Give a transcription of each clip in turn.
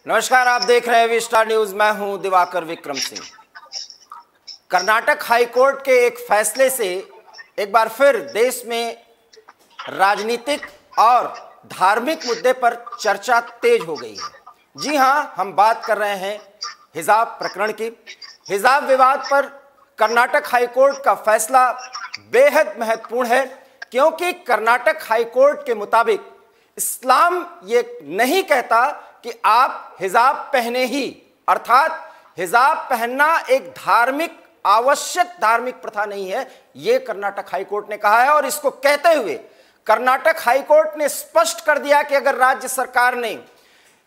नमस्कार, आप देख रहे हैं वी स्टार न्यूज। मैं हूं दिवाकर विक्रम सिंह। कर्नाटक हाईकोर्ट के एक फैसले से एक बार फिर देश में राजनीतिक और धार्मिक मुद्दे पर चर्चा तेज हो गई है। जी हां, हम बात कर रहे हैं हिजाब प्रकरण की। हिजाब विवाद पर कर्नाटक हाईकोर्ट का फैसला बेहद महत्वपूर्ण है, क्योंकि कर्नाटक हाईकोर्ट के मुताबिक इस्लाम ये नहीं कहता कि आप हिजाब पहने ही, अर्थात हिजाब पहनना एक धार्मिक आवश्यक धार्मिक प्रथा नहीं है, यह कर्नाटक हाईकोर्ट ने कहा है। और इसको कहते हुए कर्नाटक हाईकोर्ट ने स्पष्ट कर दिया कि अगर राज्य सरकार ने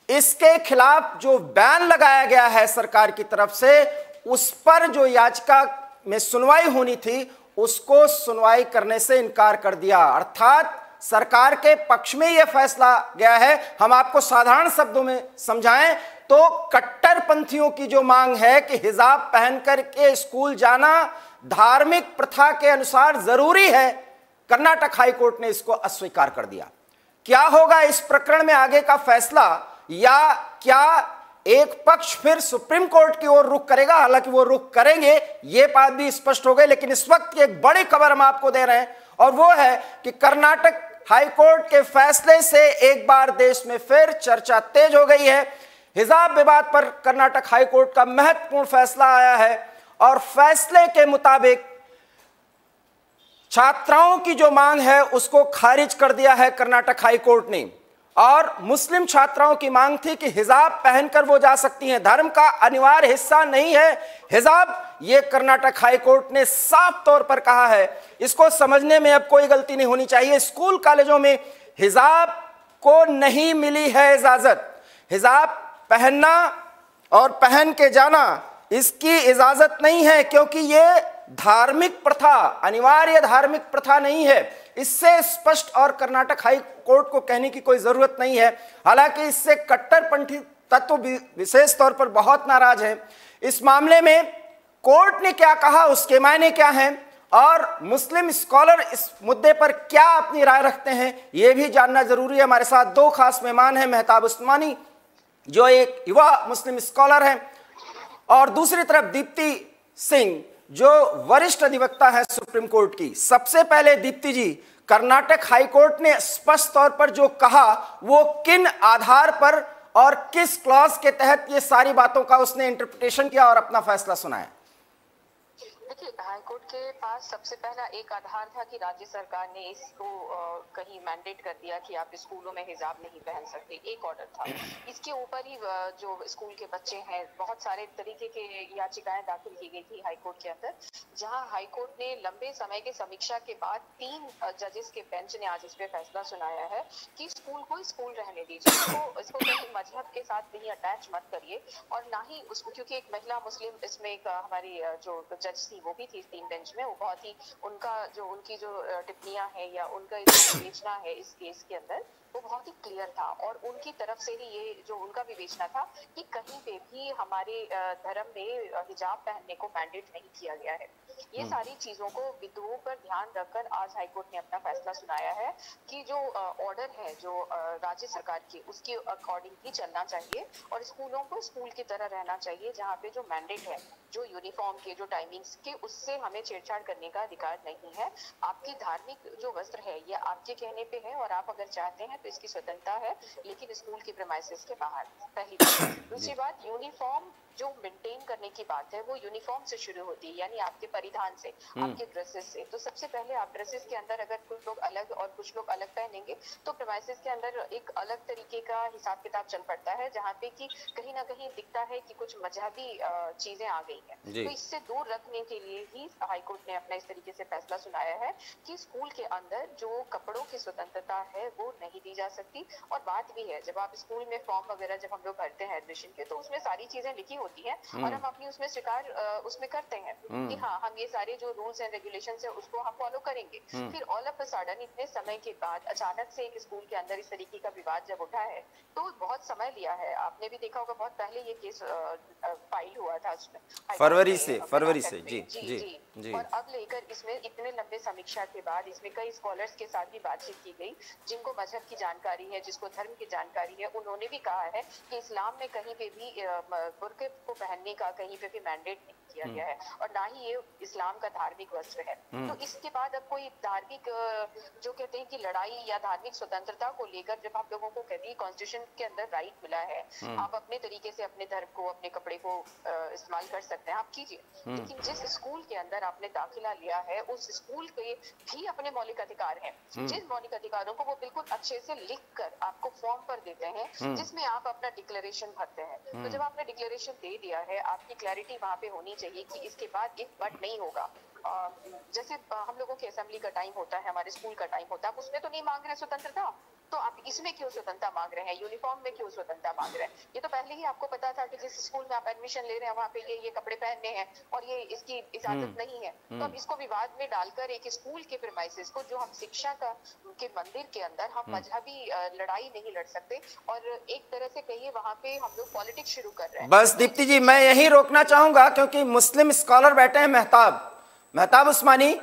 इसके खिलाफ जो बैन लगाया गया है सरकार की तरफ से, उस पर जो याचिका में सुनवाई होनी थी उसको सुनवाई करने से इनकार कर दिया। अर्थात सरकार के पक्ष में यह फैसला गया है। हम आपको साधारण शब्दों में समझाएं तो कट्टरपंथियों की जो मांग है कि हिजाब पहन करके स्कूल जाना धार्मिक प्रथा के अनुसार जरूरी है, कर्नाटक हाईकोर्ट ने इसको अस्वीकार कर दिया। क्या होगा इस प्रकरण में आगे का फैसला, या क्या एक पक्ष फिर सुप्रीम कोर्ट की ओर रुख करेगा? हालांकि वो रुख करेंगे, ये बात भी स्पष्ट हो गई। लेकिन इस वक्त की एक बड़ी खबर हम आपको दे रहे हैं, और वो है कि कर्नाटक हाईकोर्ट के फैसले से एक बार देश में फिर चर्चा तेज हो गई है। हिजाब विवाद पर कर्नाटक हाईकोर्ट का महत्वपूर्ण फैसला आया है, और फैसले के मुताबिक छात्राओं की जो मांग है उसको खारिज कर दिया है कर्नाटक हाईकोर्ट ने। और मुस्लिम छात्राओं की मांग थी कि हिजाब पहनकर वो जा सकती हैं, धर्म का अनिवार्य हिस्सा नहीं है हिजाब, ये कर्नाटक हाईकोर्ट ने साफ तौर पर कहा है। इसको समझने में अब कोई गलती नहीं होनी चाहिए। स्कूल कॉलेजों में हिजाब को नहीं मिली है इजाजत। हिजाब पहनना और पहन के जाना, इसकी इजाजत नहीं है, क्योंकि ये धार्मिक प्रथा, अनिवार्य धार्मिक प्रथा नहीं है। इससे स्पष्ट और कर्नाटक हाई कोर्ट को कहने की कोई जरूरत नहीं है। हालांकि इससे कट्टरपंथी तत्व विशेष तौर पर बहुत नाराज है। इस मामले में कोर्ट ने क्या कहा, उसके मायने क्या हैं, और मुस्लिम स्कॉलर इस मुद्दे पर क्या अपनी राय रखते हैं, यह भी जानना जरूरी है। हमारे साथ दो खास मेहमान हैं, मेहताब उस्मानी जो एक युवा मुस्लिम स्कॉलर हैं, और दूसरी तरफ दीप्ति सिंह जो वरिष्ठ अधिवक्ता है सुप्रीम कोर्ट की। सबसे पहले दीप्ति जी, कर्नाटक हाईकोर्ट ने स्पष्ट तौर पर जो कहा वो किन आधार पर और किस क्लॉज के तहत ये सारी बातों का उसने इंटरप्रिटेशन किया और अपना फैसला सुनाया? देखिए, हाईकोर्ट के पास सबसे पहला एक आधार था कि राज्य सरकार ने इसको कहीं मैंडेट कर दिया कि आप स्कूलों में हिजाब नहीं पहन सकते, एक ऑर्डर था। इसके ऊपर ही जो स्कूल के बच्चे हैं, बहुत सारे तरीके के याचिकाएं दाखिल की गई थी हाईकोर्ट के अंदर, जहां हाईकोर्ट ने लंबे समय के समीक्षा के बाद 3 जजेस के बेंच ने आज इस पे फैसला सुनाया है कि स्कूल को स्कूल रहने दीजिए, इसको कहीं मजहब के साथ कहीं अटैच मत करिए, और ना ही उसको, क्योंकि एक महिला मुस्लिम इसमें एक हमारी जो जज वो भी थी 3 बेंच में, वो बहुत ही उनकी जो टिप्पणियां है या उनका जो विवेचना है इस केस के अंदर, वो बहुत ही क्लियर था। और उनकी तरफ से ही ये जो उनका विवेचना था कि कहीं पे भी हमारे धर्म में हिजाब पहनने को मैंडेट नहीं किया गया है। ये सारी चीजों को बिंदुओं पर ध्यान रखकर आज हाईकोर्ट ने अपना फैसला सुनाया है कि जो ऑर्डर है जो राज्य सरकार की, उसके अकॉर्डिंग ही चलना चाहिए, और स्कूलों को स्कूल की तरह रहना चाहिए, जहाँ पे जो मैंडेट है, जो यूनिफॉर्म के, जो टाइमिंग्स के, उससे हमें छेड़छाड़ करने का अधिकार नहीं है। आपकी धार्मिक जो वस्त्र है ये आपके कहने पे है, और आप अगर चाहते हैं तो इसकी स्वतंत्रता है, लेकिन स्कूल के प्रेमाइसेस के बाहर। पहली बात। दूसरी बात, यूनिफॉर्म जो मेंटेन करने की बात है वो यूनिफॉर्म से शुरू होती है, यानी आपके परिधान से, आपके ड्रेसेस से। तो सबसे पहले आप ड्रेसेस के अंदर अगर कुछ लोग अलग और कुछ लोग अलग पहनेंगे तो प्रेमाइसेस के अंदर एक अलग तरीके का हिसाब किताब चल पड़ता है, जहाँ पे कि कहीं ना कहीं दिखता है कि कुछ मजहबी चीजें आ गई हैं। तो इससे दूर रखने के लिए ही हाईकोर्ट ने अपना इस तरीके से फैसला सुनाया है कि स्कूल के अंदर जो कपड़ों की स्वतंत्रता है वो नहीं दी जा सकती। और बात भी है, जब आप स्कूल में फॉर्म वगैरह जब हम लोग भरते हैं एडमिशन के, तो उसमें सारी चीजें लिखी होती है और हम अपनी उसमें शिकार उसमें करते हैं कि हाँ हम ये सारे जो रूल्स एंड रेगुलेशंस है उसको हम फॉलो करेंगे। फिर ऑल ऑफ अ सडन इतने समय के बाद अचानक से एक स्कूल के अंदर इस तरीके का विवाद जब उठा है तो बहुत समय लिया है। आपने भी देखा होगा बहुत पहले ये केस फाइल हुआ था उसमें फरवरी से जी जी जी जी, जी। और अब लेकर इसमें इतने लंबे समीक्षा के बाद इसमें कई स्कॉलर्स के साथ भी बातचीत की गई जिनको मजहब की जानकारी है, जिसको धर्म की जानकारी है। उन्होंने भी कहा है कि इस्लाम में कहीं पे भी बुर्के को पहनने का कहीं पे भी मैंडेट नहीं किया गया है और ना ही ये इस्लाम का धार्मिक वस्त्र है। तो इसके बाद अब कोई धार्मिक जो कहते हैं कि लड़ाई या धार्मिक स्वतंत्रता को लेकर जब आप लोगों को कहती है कॉन्स्टिट्यूशन के अंदर राइट मिला है, आप अपने तरीके से अपने धर्म को, अपने कपड़े को इस्तेमाल कर सकते हैं, आप कीजिए। लेकिन जिस स्कूल के अंदर आपने दाखिला लिया है उस स्कूल के भी अपने मौलिक अधिकार हैं, जिन मौलिक अधिकारों को वो बिल्कुल अच्छे से लिख कर आपको फॉर्म पर देते हैं जिसमें आप अपना डिक्लेरेशन भरते हैं। तो जब आपने डिक्लेरेशन दे दिया है आपकी क्लैरिटी वहाँ पे होनी चाहिए कि इसके बाद इफ बट नहीं होगा। जैसे हम लोगों के असेंबली का टाइम होता है, हमारे स्कूल का टाइम होता है, आप उसमें तो नहीं मांग रहे स्वतंत्रता, तो आप इसमें क्यों स्वतंत्रता मांग रहे हैं, यूनिफॉर्म में क्यों स्वतंत्रता मांग रहे हैं? ये तो पहले ही आपको पता था कि जिस स्कूल में आप एडमिशन ले रहे हैं वहाँ पे ये कपड़े पहनने हैं और ये इसकी इजाजत नहीं है। तो अब इसको विवाद में डालकर एक स्कूल के प्रीमाइसेस को जो हम शिक्षा का के मंदिर के अंदर हम मजहबी लड़ाई नहीं लड़ सकते और एक तरह से कहिए वहाँ पे हम लोग पॉलिटिक्स शुरू कर रहे हैं। बस दीप्ति जी मैं यही रोकना चाहूंगा क्योंकि मुस्लिम स्कॉलर बैठे हैं मेहताब उस्मानी।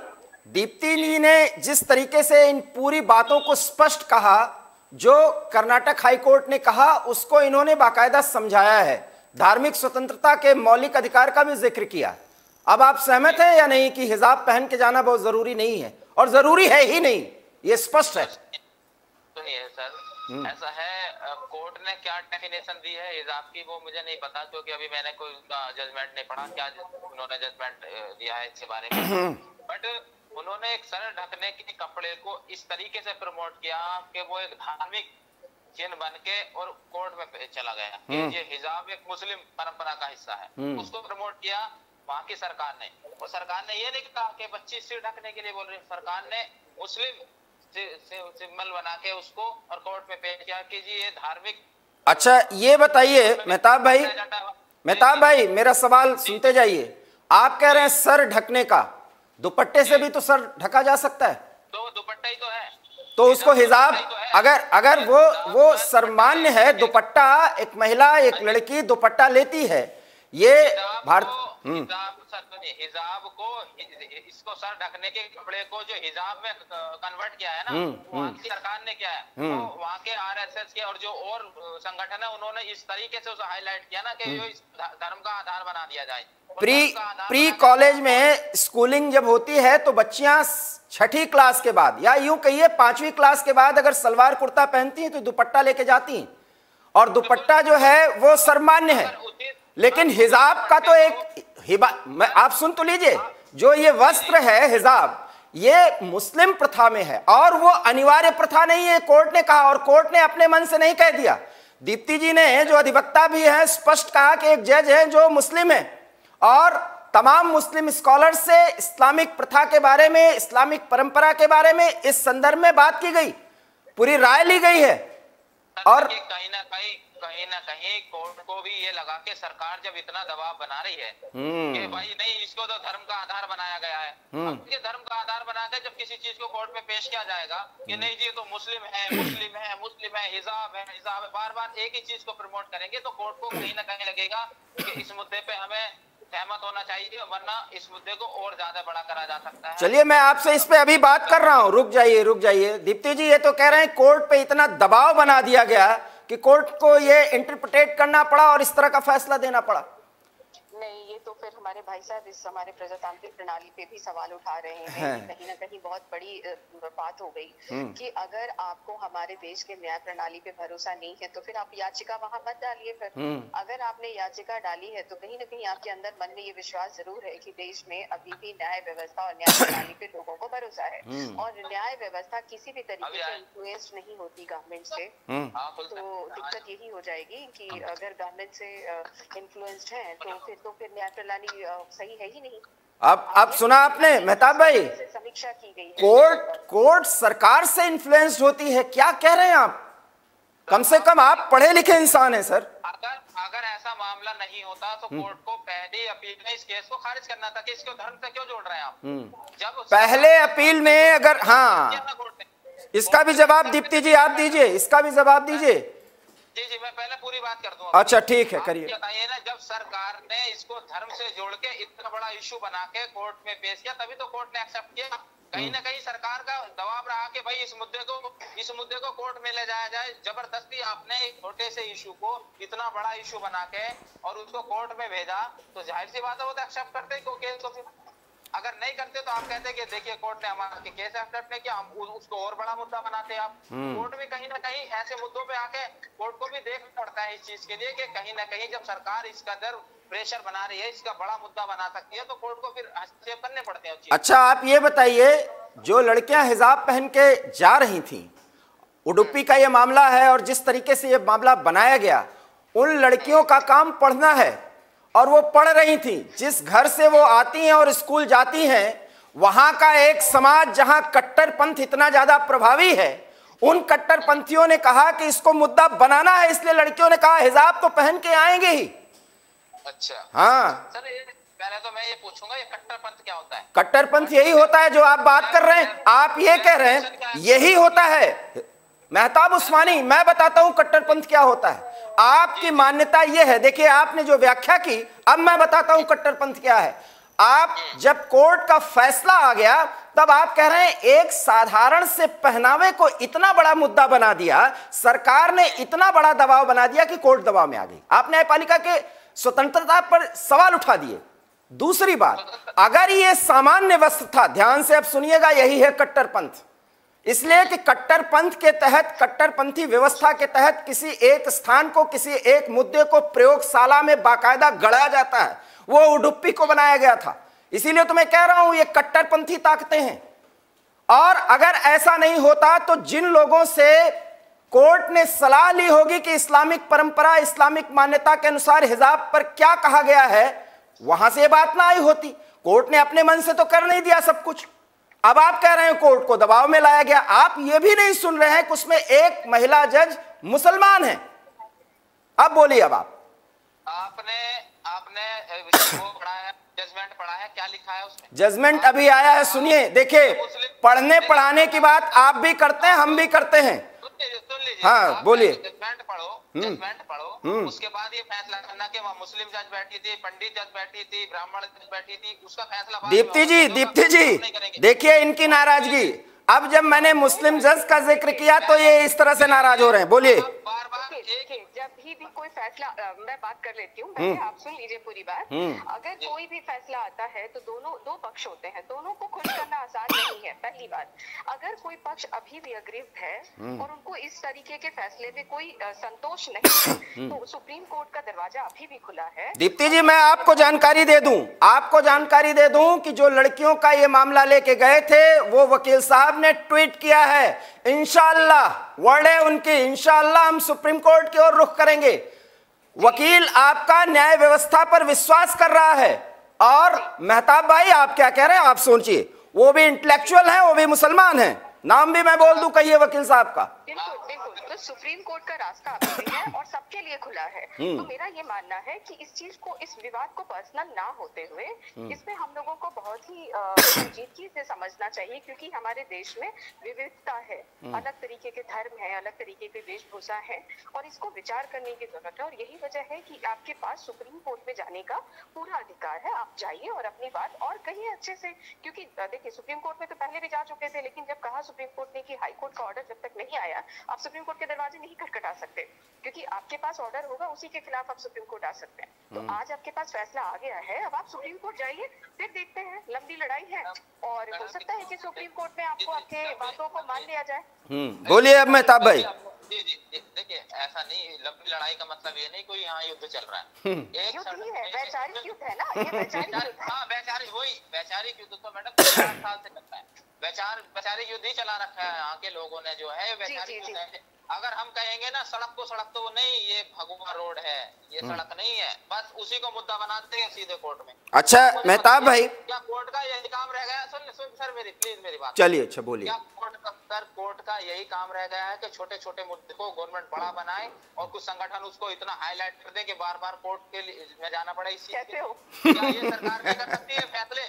दीप्ति जी ने जिस तरीके से इन पूरी बातों को स्पष्ट कहा, जो कर्नाटक हाई कोर्ट ने कहा उसको इन्होंने बाकायदा समझाया है, धार्मिक स्वतंत्रता के मौलिक अधिकार का भी जिक्र किया। अब आप सहमत हैं या नहीं कि हिजाब पहन के जाना बहुत जरूरी नहीं है और जरूरी है ही नहीं, ये स्पष्ट है? सुनिए सर, ऐसा है कोर्ट ने क्या डेफिनेशन दी है हिजाब की वो मुझे नहीं पता क्योंकि अभी मैंने कोई उसका जजमेंट नहीं पढ़ा क्या उन्होंने जजमेंट दिया है इसके बारे में। बट उन्होंने एक सर ढकने के कपड़े को इस तरीके से प्रमोट किया कि वो एक धार्मिक चिन्ह बन के और कोर्ट में चला गया कि ये हिजाब एक मुस्लिम परंपरा का हिस्सा है, उसको प्रमोट किया वहां की सरकार ने। और सरकार ने ये नहीं कहा कि बच्ची सिर ढकने के लिए बोल रही, सरकार ने मुस्लिम सिंबल बना के उसको और कोर्ट में पेश किया कि जी ये धार्मिक। अच्छा ये बताइए मेहताब भाई मेरा सवाल सुनते जाइए। आप कह रहे हैं सर ढकने का, दुपट्टे से भी तो सर ढका जा सकता है, तो दुपट्टा ही तो है, तो उसको हिजाब अगर वो सर्वमान्य है, दुपट्टा एक महिला एक लड़की दुपट्टा लेती है, ये भारत हिजाब को इसको सर ढकने के कपड़े को जो हिजाब में कन्वर्ट किया है ना वहाँ की सरकार ने किया है, तो वहाँ के आरएसएस के और जो और संगठन है उन्होंने इस तरीके से उसे हाईलाइट किया ना कि जो इस धर्म का आधार बना दिया जाए। प्री कॉलेज में स्कूलिंग जब होती है तो बच्चियां 6ठी क्लास के बाद या यूं कहिए 5वीं क्लास के बाद अगर सलवार कुर्ता पहनती हैं तो दुपट्टा लेके जाती हैं और दुपट्टा जो है वो सर्वमान्य है। लेकिन हिजाब का तो आप सुन तो लीजिए, जो ये वस्त्र है हिजाब ये मुस्लिम प्रथा में है और वो अनिवार्य प्रथा नहीं है, कोर्ट ने कहा, और कोर्ट ने अपने मन से नहीं कह दिया। दीप्ति जी ने जो अधिवक्ता भी है स्पष्ट कहा कि एक जज है जो मुस्लिम है और तमाम मुस्लिम स्कॉलर से इस्लामिक प्रथा के बारे में, इस्लामिक परंपरा के बारे में इस संदर्भ में बात की गई, पूरी राय ली गई है। और कहीं ना कहीं कोर्ट को भी ये लगा कि सरकार जब इतना दबाव बना रही है कि भाई नहीं इसको तो धर्म का आधार बनाया गया है, अब ये धर्म का आधार बना के जब किसी चीज को कोर्ट में पेश किया जाएगा कि नहीं जी तो मुस्लिम है, हिजाब है, बार बार एक ही चीज को प्रमोट करेंगे तो कोर्ट को कहीं ना कहीं लगेगा कि इस मुद्दे पे हमें सहमत होना चाहिए वरना इस मुद्दे को और ज्यादा बड़ा करा जा सकता है। चलिए मैं आपसे इस पे अभी बात कर रहा हूं, रुक जाइए दीप्ति जी। ये तो कह रहे हैं कोर्ट पे इतना दबाव बना दिया गया कि कोर्ट को ये इंटरप्रिटेट करना पड़ा और इस तरह का फैसला देना पड़ा। नहीं, ये तो फिर हमारे भाई साहब इस हमारे प्रजातांत्रिक प्रणाली पे भी सवाल उठा रहे हैं। कहीं ना कहीं बहुत बड़ी बात हो गई कि अगर आपको हमारे देश के न्याय प्रणाली पे भरोसा नहीं है तो फिर आप याचिका वहां मत डालिए। फिर अगर आपने याचिका डाली है तो कहीं ना कहीं आपके अंदर मन में ये विश्वास जरूर है कि देश में अभी भी न्याय व्यवस्था और न्याय प्रणाली पे लोगों को भरोसा है और न्याय व्यवस्था किसी भी तरीके से इन्फ्लुएंस नहीं होती गवर्नमेंट से। तो दिक्कत यही हो जाएगी कि अगर गवर्नमेंट से इन्फ्लुएंस्ड है तो फिर न्याय प्रणाली सही है ही नहीं। अब सुना आपने मेहताब भाई, समीक्षा की गई है, कोर्ट सरकार से इन्फ्लुएंस्ड होती है, क्या कह रहे हैं आप? कम से कम आप पढ़े लिखे इंसान हैं सर। अगर ऐसा मामला नहीं होता तो कोर्ट को पहली अपील में इस केस को खारिज करना था कि इसको धर्म से क्यों जोड़ रहे हैं आप। जब पहले अपील में अगर, हाँ, इसका भी जवाब दीप्ति जी आप दीजिए, इसका भी जवाब दीजिए। जी मैं पहले पूरी बात कर दूं। अच्छा ठीक है, करिए। बताइए ना, जब सरकार ने इसको धर्म से जोड़ के इतना बड़ा इशू बना के कोर्ट में पेश किया, तभी तो कोर्ट ने एक्सेप्ट किया। कहीं ना कहीं सरकार का दबाव रहा कि भाई इस मुद्दे को कोर्ट में ले जाया जाए। जबरदस्ती आपने एक छोटे से इशू को इतना बड़ा इशू बना के और उसको कोर्ट में भेजा, तो जाहिर सी बात है वो तो एक्सेप्ट करते क्यों केस को। फिर अगर नहीं करते तो आप कहते कि देखिए कोर्ट ने हमारा केस एक्सेप्ट नहीं किया, हम उसको और बड़ा मुद्दा बनाते। आप कोर्ट में कहीं ना कहीं ऐसे मुद्दों पे आके कोर्ट को भी देखना पड़ता है इस चीज के लिए कि कहीं ना कहीं जब सरकार इसका अंदर प्रेशर बना रही है, इसका बड़ा मुद्दा बना सकती है, तो कोर्ट को फिर हस्तक्षेप करने पड़ते हैं। अच्छा आप ये बताइए, जो लड़कियां हिजाब पहन के जा रही थी, उडुपी का ये मामला है और जिस तरीके से ये मामला बनाया गया, उन लड़कियों का काम पढ़ना है और वो पढ़ रही थी। जिस घर से वो आती हैं और स्कूल जाती हैं, वहां का एक समाज जहां कट्टरपंथ इतना ज्यादा प्रभावी है, उन कट्टरपंथियों ने कहा कि इसको मुद्दा बनाना है, इसलिए लड़कियों ने कहा हिजाब तो पहन के आएंगे ही। अच्छा हाँ सर, पहले तो मैं ये पूछूंगा, ये कट्टरपंथ क्या होता है? कट्टरपंथ यही होता है जो आप बात कर रहे हैं, आप ये कह रहे हैं यही होता है। मेहताब उस्मानी, मैं बताता हूं कट्टरपंथ क्या होता है। आपकी मान्यता यह है, देखिए आपने जो व्याख्या की, अब मैं बताता हूं कट्टरपंथ क्या है। आप जब कोर्ट का फैसला आ गया, तब आप कह रहे हैं एक साधारण से पहनावे को इतना बड़ा मुद्दा बना दिया, सरकार ने इतना बड़ा दबाव बना दिया कि कोर्ट दबाव में आ गई। आप न्यायपालिका के स्वतंत्रता पर सवाल उठा दिए। दूसरी बात, अगर ये सामान्य वस्त्र था, ध्यान से अब सुनिएगा, यही है कट्टरपंथ। इसलिए कि कट्टरपंथ के तहत, कट्टरपंथी व्यवस्था के तहत किसी एक स्थान को, किसी एक मुद्दे को प्रयोगशाला में बाकायदा गढ़ा जाता है। वो उडुपी को बनाया गया था। इसीलिए तो मैं कह रहा हूं ये कट्टरपंथी ताकतें हैं। और अगर ऐसा नहीं होता तो जिन लोगों से कोर्ट ने सलाह ली होगी कि इस्लामिक परंपरा, इस्लामिक मान्यता के अनुसार हिजाब पर क्या कहा गया है, वहां से बात ना आई होती। कोर्ट ने अपने मन से तो कर नहीं दिया सब कुछ। अब आप कह रहे हैं कोर्ट को दबाव में लाया गया। आप ये भी नहीं सुन रहे हैं कि उसमें एक महिला जज मुसलमान है। अब बोलिए, अब आपने वो पढ़ा है, जजमेंट पढ़ा है, क्या लिखा है उसमें? जजमेंट अभी आया है, सुनिए। देखिए, पढ़ने पढ़ाने की बात आप भी करते हैं, हम भी करते हैं। सुन लीजिए, हाँ बोलिए। जजमेंट पढ़ो, उसके बाद ये फैसला करना कि वहाँ मुस्लिम जज बैठी थी, पंडित जज बैठी थी, ब्राह्मण जज बैठी थी, उसका फैसला दीप्ति जी देखिए इनकी नाराजगी। अब जब मैंने मुस्लिम जज का जिक्र किया तो ये इस तरह से नाराज हो रहे हैं। बोलिए। जब भी कोई फैसला, मैं बात कर लेती हूँ, पहले आप सुन लीजिए पूरी बात। अगर कोई भी फैसला आता है तो दो पक्ष होते हैं, दोनों को खुश करना आसान नहीं है। पहली बात, अगर कोई पक्ष अभी भी अग्रिव है और उनको इस तरीके के फैसले में कोई संतोष नहीं है, तो सुप्रीम कोर्ट का दरवाजा अभी भी खुला है। दीप्ति जी, मैं आपको जानकारी दे दूं कि जो लड़कियों का ये मामला लेके गए थे, वो वकील साहब ने ट्वीट किया है, इंशाअल्लाह, वर्ड है उनकी, इंशाअल्लाह हम सुप्रीम कोर्ट की ओर रुख करेंगे। वकील आपका न्याय व्यवस्था पर विश्वास कर रहा है। और मेहताब भाई, आप क्या कह रहे हैं, आप सोचिए, वो भी इंटेलेक्चुअल है, वो भी मुसलमान है, नाम भी मैं बोल दूं, कहिए वकील साहब का। बिल्कुल, तो सुप्रीम कोर्ट का रास्ता अभी है और सबके लिए खुला है। तो मेरा ये मानना है कि इस चीज को, इस विवाद को पर्सनल ना होते हुए, इसमें हम लोगों को बहुत ही संजीदगी से समझना चाहिए, क्योंकि हमारे देश में विविधता है, अलग तरीके के धर्म है, अलग तरीके की वेशभूषा है, और इसको विचार करने की जरूरत है। और यही वजह है कि आपके पास सुप्रीम कोर्ट में जाने का पूरा अधिकार है। आप जाइए और अपनी बात और कहिए अच्छे से, क्योंकि देखिए सुप्रीम कोर्ट में तो पहले भी जा चुके थे, लेकिन जब कहा सुप्रीम कोर्ट ने कि हाई कोर्ट का ऑर्डर जब तक नहीं आया, आप सुप्रीम कोर्ट के दरवाजे नहीं खटखटा सकते, क्योंकि आपके पास ऑर्डर होगा, उसी के खिलाफ आप सुप्रीम कोर्ट आ सकते हैं। तो आज आपके पास फैसला आ गया है, अब आप सुप्रीम कोर्ट जाइए, फिर देखते हैं, लंबी लड़ाई है और हो सकता है कि सुप्रीम कोर्ट में आपको आपके बातों को मान लिया जाए। बोलिए अब मेहताब भाई। जी देखिए, ऐसा नहीं, लंबी लड़ाई का मतलब ये नहीं कोई यहाँ युद्ध चल रहा है। युद्ध ही है, वैचारिक युद्ध है ना, ये वैचारिक युद्ध है। हाँ, वैचारिक युद्ध तो मैडम 4 साल से चलता है। वैचारिक युद्ध ही चला रखा है यहाँ के लोगों ने, जो है वैचारिक युद्ध है। अगर हम कहेंगे ना सड़क तो वो नहीं, ये भगवा रोड है, ये सड़क नहीं है, बस उसी को मुद्दा बनाते हैं सीधे कोर्ट में। अच्छा मेहताब भाई, क्या कोर्ट का यही काम रह गया? सुन सर प्लीज मेरी बात। चलिए अच्छा बोलिए। क्या कोर्ट का यही काम रह गया है कि छोटे छोटे मुद्दे को गवर्नमेंट बड़ा बनाए और कुछ संगठन उसको इतना हाईलाइट कर दे कि बार बार कोर्ट के में जाना पड़े इस चीज के? क्या ये सरकार नहीं कर सकती है फैसले?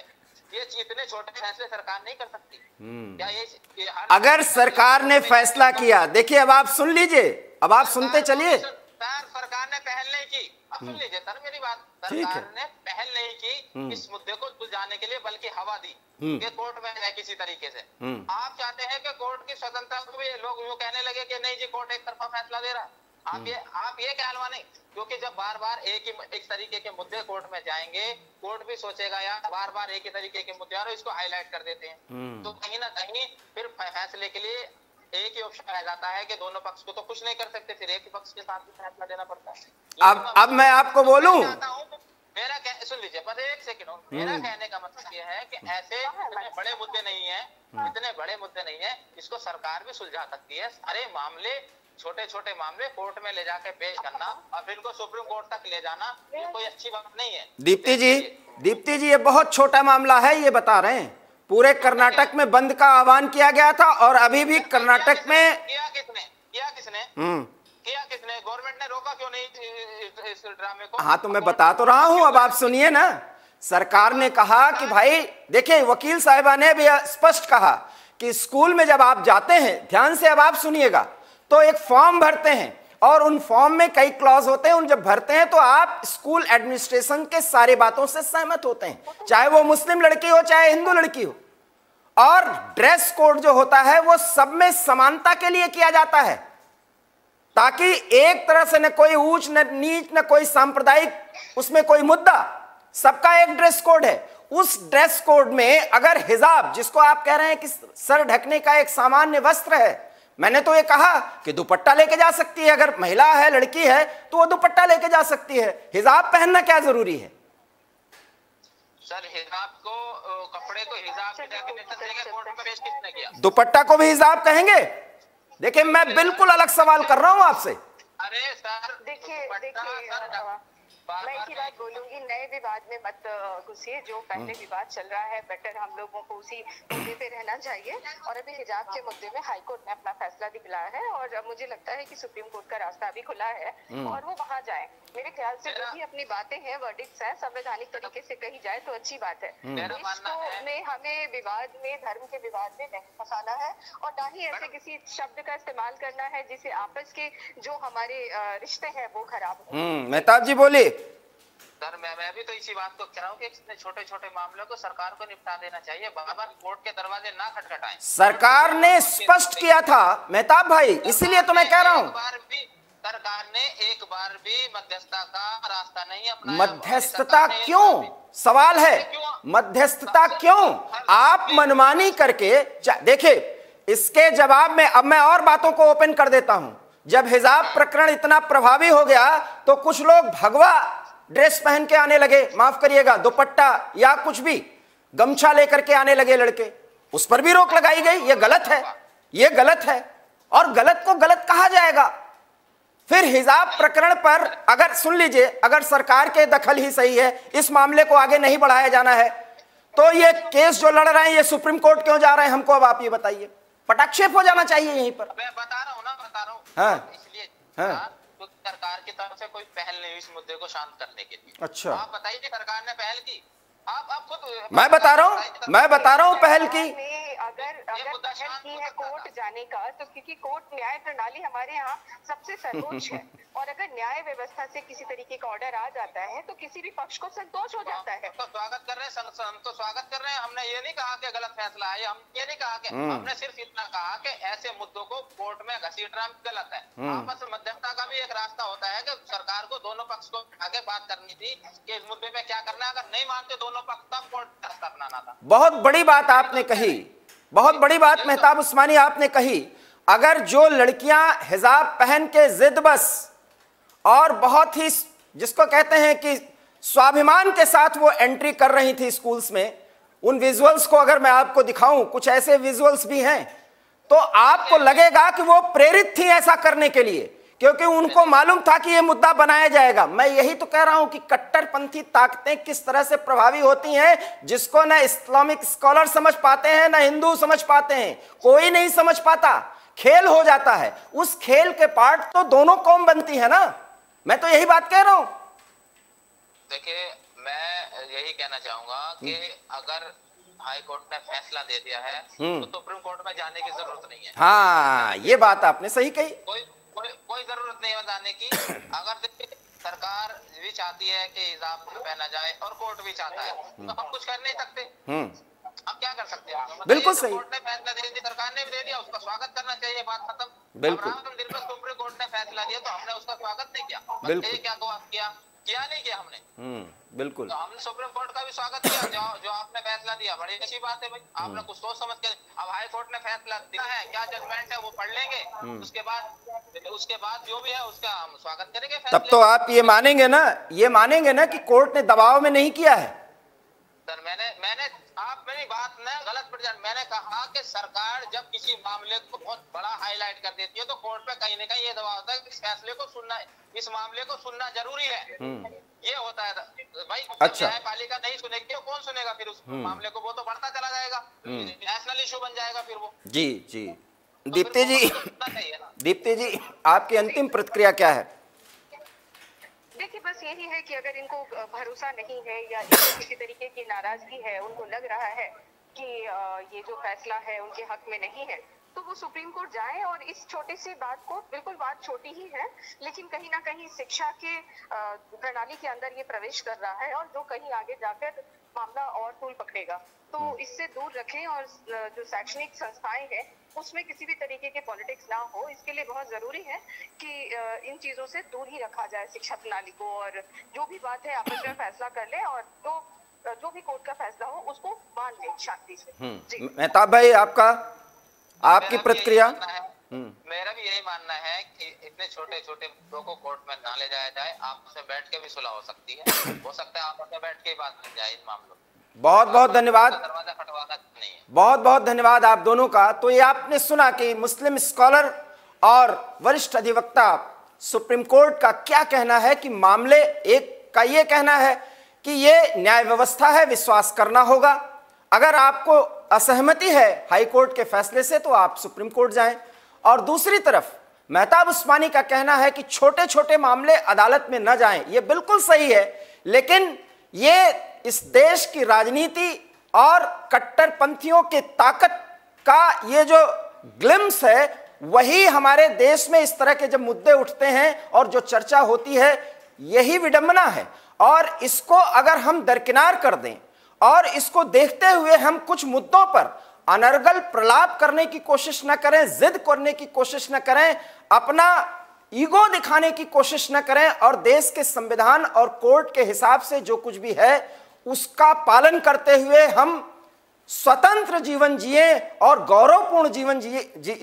ये इतने छोटे फैसले सरकार नहीं कर सकती क्या? ये अगर सरकार ने फैसला किया, देखिए अब आप सुन लीजिए, अब आप सुनते चलिए। सरकार ने पहल नहीं की, अब सुन लीजिए सर मेरी बात, सरकार ने पहल नहीं की इस मुद्दे को सुलझाने के लिए, बल्कि हवा दी कि कोर्ट में जाए किसी तरीके से। आप चाहते हैं कि कोर्ट की स्वतंत्रता को भी लोग यूं कहने लगे कि नहीं जी कोर्ट एक तरफा फैसला दे रहा। आप ये ख्याल माने, क्योंकि जब बार बार एक तरीके के मुद्दे कोर्ट में जाएंगे, कोर्ट भी सोचेगा यार बार बार एक ही तरीके के मुद्दे आ रहे, इसको हाईलाइट कर देते हैं, तो कहीं ना कहीं फिर फैसले के लिए एक ही ऑप्शन रह जाता है कि दोनों पक्ष को तो कुछ नहीं कर सकते, फिर एक ही पक्ष के साथ भी फैसला देना पड़ता है। अब मैं आपको बोलूं, मेरा सुन लीजिए पर एक सेकंड, मेरा कहने का मतलब ये है कि ऐसे इतने बड़े मुद्दे नहीं है, इतने बड़े मुद्दे नहीं है, इसको सरकार भी सुलझा सकती है। सारे मामले छोटे छोटे मामले कोर्ट में ले जाके पेश करना और फिर इनको सुप्रीम कोर्ट तक ले जाना, ये कोई अच्छी बात नहीं है। दीप्ति जी ये बहुत छोटा मामला है, ये बता रहे हैं। पूरे कर्नाटक में बंद का आह्वान किया गया था और अभी भी कर्नाटक में किया किसने गवर्नमेंट ने रोका क्यों नहीं इस ड्रामे को? हाँ तो मैं बता तो रहा हूं, अब आप सुनिए ना। सरकार ने कहा कि भाई देखिए, वकील साहिबा ने भी स्पष्ट कहा कि स्कूल में जब आप जाते हैं, ध्यान से अब आप सुनिएगा, तो एक फॉर्म भरते हैं और उन फॉर्म में कई क्लॉज होते हैं, उन जब भरते हैं तो आप स्कूल एडमिनिस्ट्रेशन के सारी बातों से सहमत होते हैं, चाहे वो मुस्लिम लड़की हो चाहे हिंदू लड़की हो। और ड्रेस कोड जो होता है वो सब में समानता के लिए किया जाता है, ताकि एक तरह से न कोई ऊंच न नीच न कोई सांप्रदायिक उसमें कोई मुद्दा, सबका एक ड्रेस कोड है। उस ड्रेस कोड में अगर हिजाब, जिसको आप कह रहे हैं कि सर ढकने का एक सामान्य वस्त्र है, मैंने तो ये कहा कि दुपट्टा लेके जा सकती है, अगर महिला है लड़की है तो वो दुपट्टा लेके जा सकती है। हिजाब पहनना क्या जरूरी है? सर हिजाब को, कपड़े को हिजाब की डेफिनेशन देके कोर्ट में पेश किसने किया? दुपट्टा को भी हिजाब कहेंगे? देखिए मैं बिल्कुल अलग सवाल कर रहा हूं आपसे। अरे सर देखिए मैं एक ही बात बोलूंगी, नए विवाद में मत घुसिए। जो पहले विवाद चल रहा है, बेटर हम लोगों को उसी मुद्दे पे रहना चाहिए। और अभी हिजाब के मुद्दे में हाई कोर्ट ने अपना फैसला दिखलाया है और मुझे लगता है कि सुप्रीम कोर्ट का रास्ता अभी खुला है और वो वहां जाए। मेरे ख्याल से जो भी अपनी बातें हैं, वर्डिक्ट्स हैं, संवैधानिक तरीके से कही जाए तो अच्छी बात है। इसको में हमें विवाद में, धर्म के विवाद में नहीं फंसाना है और ना ही ऐसे किसी शब्द का इस्तेमाल करना है जिससे आपस के जो हमारे रिश्ते हैं वो खराब हो। मेहताब जी बोलिए। सर मैं भी तो इसी बात को कह रहा हूँ कि छोटे छोटे मामलों को सरकार को निपटा देना चाहिए, बार बार कोर्ट के दरवाजे ना खटखटाएं। सरकार ने स्पष्ट किया था मेहताब भाई, इसीलिए तो मैं कह रहा हूँ सरकार ने एक बार भी मध्यस्थता का रास्ता नहीं अपनाया। मध्यस्थता क्यों? सवाल है मध्यस्थता क्यों? आप मनमानी करके देखिए, इसके जवाब में अब मैं और बातों को ओपन कर देता हूं। जब हिजाब प्रकरण इतना प्रभावी हो गया तो कुछ लोग भगवा ड्रेस पहन के आने लगे, माफ करिएगा दुपट्टा या कुछ भी गमछा लेकर के आने लगे लड़के, उस पर भी रोक लगाई गई। ये गलत है, ये गलत है और गलत को गलत कहा जाएगा। फिर हिजाब प्रकरण पर अगर सुन लीजिए, अगर सरकार के दखल ही सही है, इस मामले को आगे नहीं बढ़ाया जाना है, तो ये केस जो लड़ रहे हैं ये सुप्रीम कोर्ट क्यों जा रहे हैं हमको अब आप ये बताइए। पटाक्षेप हो जाना चाहिए यहीं पर। मैं बता रहा हूँ ना, बता रहा हूँ। हाँ, इसलिए हाँ। तो सरकार की तरफ से कोई पहल नहीं हुई इस मुद्दे को शांत करने के लिए। अच्छा, आप बताइए कि सरकार ने पहल की? आप खुद, मैं बता रहा हूं पहल की। अगर पहल की है कोर्ट जाने का, तो क्योंकि कोर्ट न्याय प्रणाली हमारे यहाँ सबसे सर्वोच्च है और अगर न्याय व्यवस्था से किसी तरीके का ऑर्डर आ जाता है तो किसी भी पक्ष को संतोष हो जाता है। तो स्वागत कर रहे हैं, हम तो स्वागत कर रहे हैं। हमने ये नहीं कहा कि गलत फैसला है, हम ये नहीं कहा कि, हमने सिर्फ इतना कहा कि ऐसे मुद्दों को कोर्ट में घसीटना गलत है। आपस में मध्यस्थता का भी एक रास्ता होता है कि सरकार को दोनों पक्ष को आगे बात करनी थी कि इस मुद्दे पे क्या करना है। अगर नहीं मानते दोनों पक्ष, तब कोर्ट का रास्ता अपनाना था। बहुत बड़ी बात आपने कही, बहुत बड़ी बात मेहताब उस्मानी आपने कही। अगर जो लड़कियां हिजाब पहन के जिद बस और बहुत ही जिसको कहते हैं कि स्वाभिमान के साथ वो एंट्री कर रही थी स्कूल्स में, उन विजुअल्स को अगर मैं आपको दिखाऊं, कुछ ऐसे विजुअल्स भी हैं, तो आपको लगेगा कि वो प्रेरित थी ऐसा करने के लिए, क्योंकि उनको मालूम था कि ये मुद्दा बनाया जाएगा। मैं यही तो कह रहा हूं कि कट्टरपंथी ताकतें किस तरह से प्रभावी होती हैं, जिसको ना इस्लामिक स्कॉलर समझ पाते हैं, ना हिंदू समझ पाते हैं, कोई नहीं समझ पाता। खेल हो जाता है, उस खेल के पार्ट तो दोनों कौम बनती है ना। मैं तो यही बात कह रहा हूं। देखिए, मैं यही कहना चाहूंगा कि अगर हाई कोर्ट ने फैसला दे दिया है तो सुप्रीम कोर्ट में जाने की जरूरत नहीं है। हाँ, ये बात आपने सही कही। कोई जरूरत नहीं है जाने की। अगर सरकार भी चाहती है कि हिजाब पहना जाए और कोर्ट भी चाहता है, तो हम कुछ कर नहीं सकते। हम क्या कर सकते हैं? बिल्कुल सही। कोर्ट ने फैसला दे दिया, सरकार ने भी दे दिया, उसका स्वागत करना चाहिए, बात खत्म। बिल्कुल। राम मंदिर पर सुप्रीम कोर्ट ने फैसला दिया तो हमने उसका स्वागत नहीं किया। बिल्कुल। क्या किया नहीं किया हमने। बिल्कुल। तो हमने सुप्रीम कोर्ट का भी स्वागत किया, जो आपने फैसला दिया, बड़ी अच्छी बात है भाई, आपने कुछ सोच समझ के। अब हाई कोर्ट ने फैसला दिया है, क्या जजमेंट है वो पढ़ लेंगे, उसके बाद जो भी है उसका हम स्वागत करेंगे। तब तो आप ये मानेंगे ना कि कोर्ट ने दबाव में नहीं किया है। सर, मैंने आप मेरी बात न गलत पड़ जाए। मैंने कहा कि सरकार जब किसी मामले को बहुत बड़ा हाईलाइट कर देती है तो कोर्ट पे कहीं न कहीं ये दबाव होता है कि इस फैसले को सुनना, इस मामले को सुनना जरूरी है। ये होता है भाई। अच्छा। न्यायपालिका नहीं सुनेगी तो कौन सुनेगा फिर उस मामले को? वो तो बढ़ता चला जाएगा, नेशनल इशू बन जाएगा फिर वो। जी जी। दीप्ति जी, आपकी अंतिम प्रतिक्रिया क्या है? देखिए, बस यही है कि अगर इनको भरोसा नहीं है या इनको किसी तरीके की नाराजगी है, उनको लग रहा है कि ये जो फैसला है उनके हक में नहीं है, तो वो सुप्रीम कोर्ट जाएं। और इस छोटी सी बात को, बिल्कुल बात छोटी ही है, लेकिन कहीं ना कहीं शिक्षा के प्रणाली के अंदर ये प्रवेश कर रहा है, और जो कहीं आगे जाकर मामला और तूल पकड़ेगा, तो इससे दूर रखें। और जो शैक्षणिक संस्थाएं हैं उसमें किसी भी तरीके के पॉलिटिक्स ना हो, इसके लिए बहुत जरूरी है कि इन चीजों से दूर ही रखा जाए शिक्षा प्रणाली को। और जो भी बात है आपस में फैसला कर ले, और जो भी कोर्ट का फैसला हो उसको मान ले शांति से। मेहताब भाई, आपकी प्रतिक्रिया? मेरा भी यही मानना है कि इतने छोटे छोटे मुद्दों को कोर्ट में ना ले जाया जाए। आपस में बैठ के भी सुलह हो सकती है, हो सकता है आपस में बैठ के ही बात बन जाए इन मामलों। बहुत बहुत धन्यवाद, दरवाजा खटवाना नहीं है। बहुत बहुत धन्यवाद आप दोनों का। तो ये आपने सुना कि मुस्लिम स्कॉलर और वरिष्ठ अधिवक्ता सुप्रीम कोर्ट का क्या कहना है कि मामले, एक का ये कहना है कि ये न्याय व्यवस्था है, विश्वास करना होगा। अगर आपको असहमति है हाई कोर्ट के फैसले से तो आप सुप्रीम कोर्ट जाएं। और दूसरी तरफ मेहताब उस्मानी का कहना है कि छोटे छोटे मामले अदालत में न जाएं। ये बिल्कुल सही है, लेकिन ये इस देश की राजनीति और कट्टरपंथियों की ताकत का ये जो ग्लिम्स है, वही हमारे देश में इस तरह के जब मुद्दे उठते हैं और जो चर्चा होती है, यही विडंबना है। और इसको अगर हम दरकिनार कर दें और इसको देखते हुए हम कुछ मुद्दों पर अनर्गल प्रलाप करने की कोशिश न करें, जिद करने की कोशिश न करें, अपना ईगो दिखाने की कोशिश न करें, और देश के संविधान और कोर्ट के हिसाब से जो कुछ भी है उसका पालन करते हुए हम स्वतंत्र जीवन जिए और गौरवपूर्ण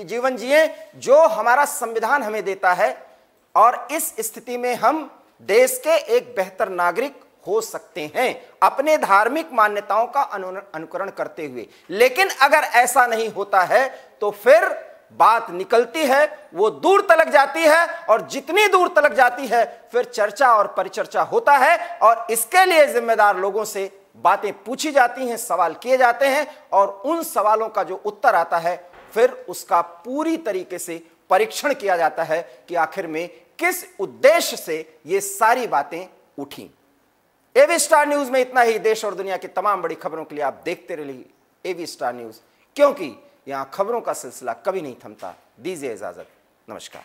जीवन जिए जो हमारा संविधान हमें देता है। और इस स्थिति में हम देश के एक बेहतर नागरिक हो सकते हैं अपने धार्मिक मान्यताओं का अनुकरण करते हुए। लेकिन अगर ऐसा नहीं होता है तो फिर बात निकलती है, वो दूर तलक जाती है, और जितनी दूर तलक जाती है फिर चर्चा और परिचर्चा होता है, और इसके लिए जिम्मेदार लोगों से बातें पूछी जाती हैं, सवाल किए जाते हैं, और उन सवालों का जो उत्तर आता है फिर उसका पूरी तरीके से परीक्षण किया जाता है कि आखिर में किस उद्देश्य से ये सारी बातें उठी। एवी स्टार न्यूज में इतना ही। देश और दुनिया की तमाम बड़ी खबरों के लिए आप देखते रहिए एवी स्टार न्यूज, क्योंकि यहां खबरों का सिलसिला कभी नहीं थमता। दीजिए इजाजत, नमस्कार।